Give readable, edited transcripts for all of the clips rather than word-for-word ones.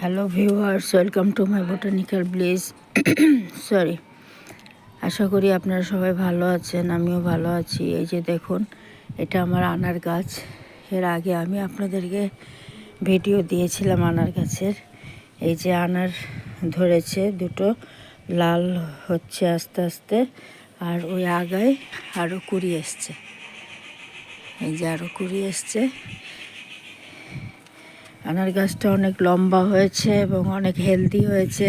Hello viewers, welcome to my botanical bliss. Sorry, আশা করি আপনারা সবাই ভালো আছেন, আমিও ভালো আছি। এই যে দেখুন, এটা আমার আনার গাছ। এর আগে আমি আপনাদেরকে ভিডিও দিয়েছিলাম আনার গাছের। এই যে আনার ধরেছে, দুটো লাল হচ্ছে আস্তে আস্তে, আর ওই আগায় আরও কুড়ি এসছে। এই যে আরও কুড়ি এসছে। আনার গাছটা অনেক লম্বা হয়েছে এবং অনেক হেলদি হয়েছে।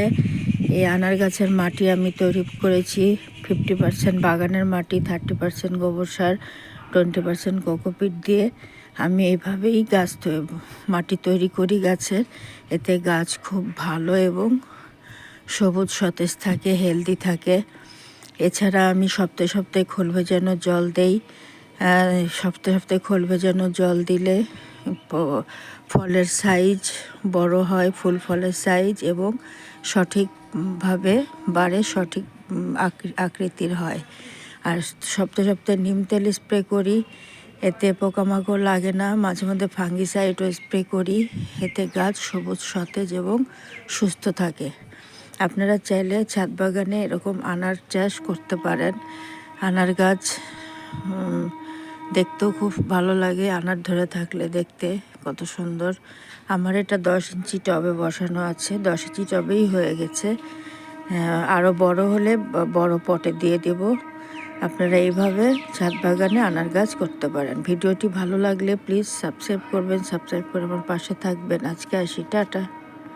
এই আনার গাছের মাটি আমি তৈরি করেছি 50% বাগানের মাটি, 30% গোবর সার, 20% কোকোপিট দিয়ে। আমি এইভাবেই মাটি তৈরি করি গাছের। এতে গাছ খুব ভালো এবং সবুজ সতেজ থাকে, হেলদি থাকে। এছাড়া আমি সপ্তাহে সপ্তাহে খোল ভেজানো জল দেই। সপ্তাহে সপ্তাহে খোল ভেজানো জল দিলে ফলের সাইজ বড় হয়, ফুল ফলের সাইজ এবং সঠিকভাবে বাড়ে, সঠিক আকৃতির হয়। আর সপ্তাহে সপ্তাহে নিম তেল স্প্রে করি, এতে পোকামাকড় লাগে না। মাঝে মধ্যে ফাঙ্গিসাইডও স্প্রে করি, এতে গাছ সবুজ সতেজ এবং সুস্থ থাকে। আপনারা চাইলে ছাদ বাগানে এরকম আনার চাষ করতে পারেন। আনার গাছ দেখতেও খুব ভালো লাগে, আনার ধরে থাকলে দেখতে কত সুন্দর। আমার এটা 10 ইঞ্চি টবে বসানো আছে, 10 ইঞ্চি টবেই হয়ে গেছে। আরও বড় হলে বড় পটে দিয়ে দেব। আপনারা এইভাবে ছাদ বাগানে আনার গাছ করতে পারেন। ভিডিওটি ভালো লাগলে প্লিজ সাবস্ক্রাইব করবেন, সাবস্ক্রাইব করে আমার পাশে থাকবেন। আজকে আসি, টাটা।